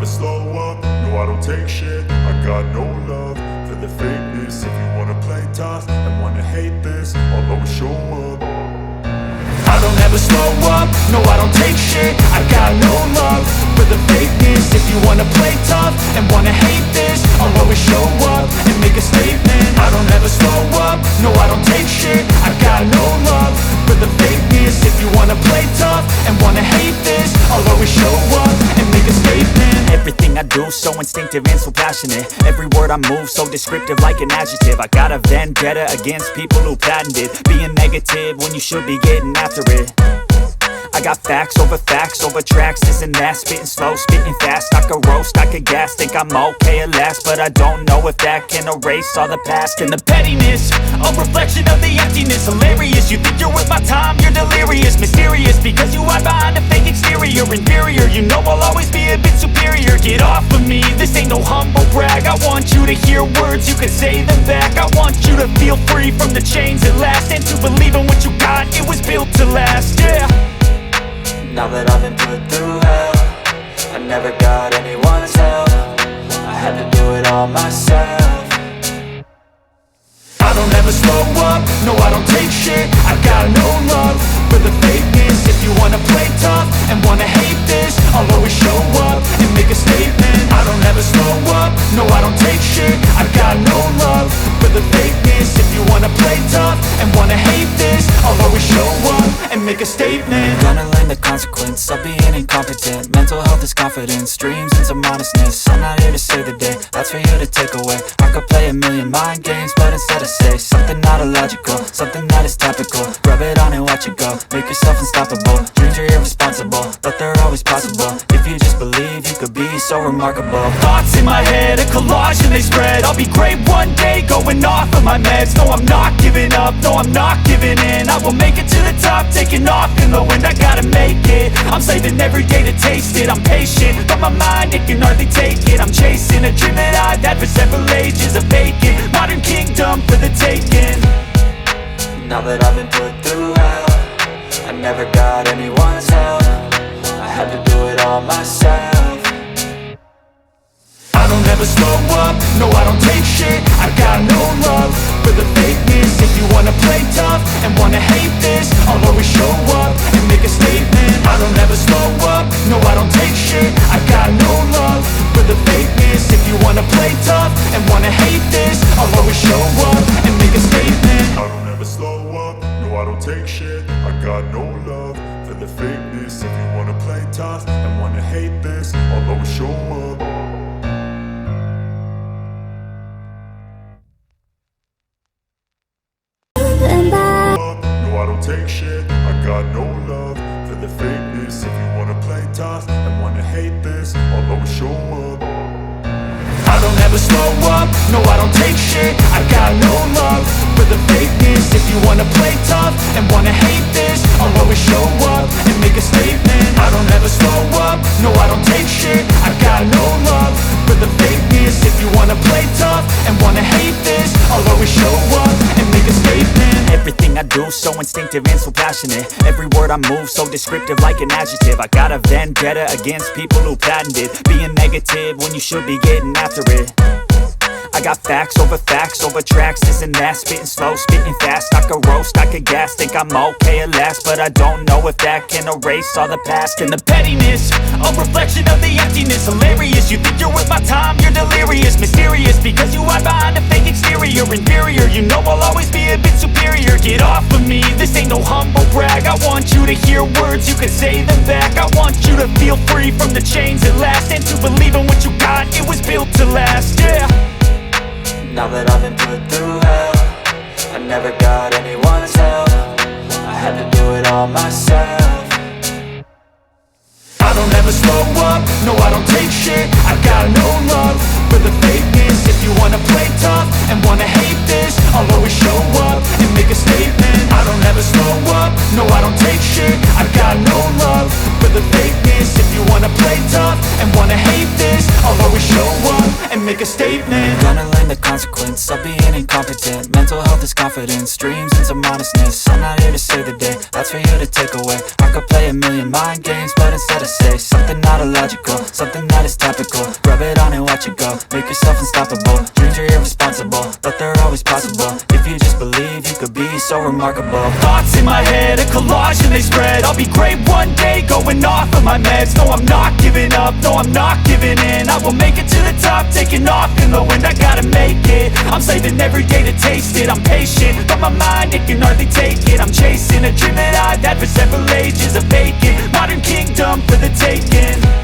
slow up, no I don't take shit. I got no love for the fakeness. If you wanna play tough and wanna hate this, I'll always show up. I don't ever slow up, no I don't take shit. I got no love for the fakeness. If you wanna play tough and wanna hate this, I'll always show up and make a statement. I don't ever slow up, no I don't take shit. I got no love for the fakeness. If you wanna play tough and wanna hate this, I'll always show up and make a statement. Everything I do so instinctive and so passionate. Every word I move so descriptive like an adjective. I got a vendetta against people who patented being negative when you should be getting after it. I got facts over tracks, this and that. Spitting slow, spitting fast. I could roast, I could gas. Think I'm okay at last, but I don't know if that can erase all the past. And the pettiness, a reflection of the emptiness. Hilarious, you think you're worth my time, you're delirious. Mysterious, because you hide behind a fake exterior. Inferior, you know I'll always be a bit superior. Get off of me, this ain't no humble brag. I want you to hear words, you can say them back. I want you to feel free from the chains at last, and to believe in what you got, it was built to last, yeah. Now that I've been put through hell, I never got anyone's help. I had to do it all myself. I don't ever slow up, no I don't take shit. I got no love for the fakeness. If you wanna play tough and wanna hate this, I'll always show up and make a statement. I don't ever slow up, no I don't take shit. I got no love for the fakeness. If you wanna play tough and wanna hate this, I'll always show up and make a statement. Gonna learn the consequence of being incompetent. Mental health is confidence, dreams and some honestness. I'm not here to save the day, that's for you to take away. I could play a million mind games, but instead I say something not illogical, something that is topical. Rub it on and watch it go, make yourself unstoppable. Dreams are irresponsible, but they're always possible. If you just believe, you could be so remarkable. Thoughts in my head, a collage and they spread. I'll be great one day, going off of my meds. No, I'm not giving up, no, I'm not giving in. I will make it to the top, taking off in the wind. I gotta make it, I'm saving every day to taste it. I'm patient, but my mind, it can hardly take it. I'm chasing a dream that I've had for several ages. A vacant, modern kingdom for the taking. Now that I've been put through hell, I never got anyone's help. I had to do it all myself. I don't ever slow up, no I don't take shit. I got no love for the fakeness. If you wanna play tough and wanna hate this, I'll always show up and make a statement. I don't ever slow up, no I don't take shit. I got no love for the fakeness. If you wanna play tough and wanna hate this, I'll always show up and make a statement. I don't ever slow up, no I don't take shit. I got no love for the fakeness. If you wanna play tough and wanna hate this, I'll always show up. No, I don't take shit. I got no love for the fakeness. If you wanna play tough and wanna hate this, I'll always show up. I don't ever slow up, no I don't take shit. I got no love for the fakeness. If you wanna play tough and wanna hate this, I'll always show up and make a statement. I don't ever slow up, no I don't take shit. I got no love for the fakeness. If you wanna play tough and wanna hate this, I'll always show up and make a statement. Everything I do so instinctive and so passionate. Every word I move so descriptive like an adjective. I got a vendetta against people who patented being negative when you should be getting after it. I got facts over tracks, this and that. Spitting slow, spitting fast. I could roast, I could gas. Think I'm okay at last, but I don't know if that can erase all the past. And the pettiness, a reflection of the emptiness. Hilarious, you think you're worth my time, you're delirious. Mysterious, because you hide behind a fake exterior. Inferior, you know I'll always be a bit superior. Get off of me, this ain't no humble brag. I want you to hear words, you can say them back. I want you to feel free from the chains at last, and to believe in what you got, it was built to last, yeah. Now that I've been put through hell, I never got anyone's help. I had to do it all myself. I don't ever slow up, no I don't take shit. I got no love for the fakeness. If you wanna play tough and wanna hate this, I'll always show up and make a statement. I don't ever slow up, no I don't take shit. I got no love for the fakeness. If you wanna play tough and wanna hate this, I'll always show up and and make a statement. Gonna learn the consequence of being incompetent. Mental health is confidence, dreams into modestness. I'm not here to save the day, that's for you to take away. I could play a million mind games, but instead I say something not illogical, something that is topical. Rub it on and watch it go, make yourself unstoppable. Dreams are irresponsible, but they're always possible. If you just believe, you could be so remarkable. Thoughts in my head, a collage and they spread. I'll be great one day, going off of my meds. No, I'm not giving up, no, I'm not giving in. I will make it to the top, taking off in the wind. I gotta make it, I'm saving every day to taste it. I'm patient, but my mind, it can hardly take it. I'm chasing a dream that I've had for several ages, a vacant modern kingdom for the taking.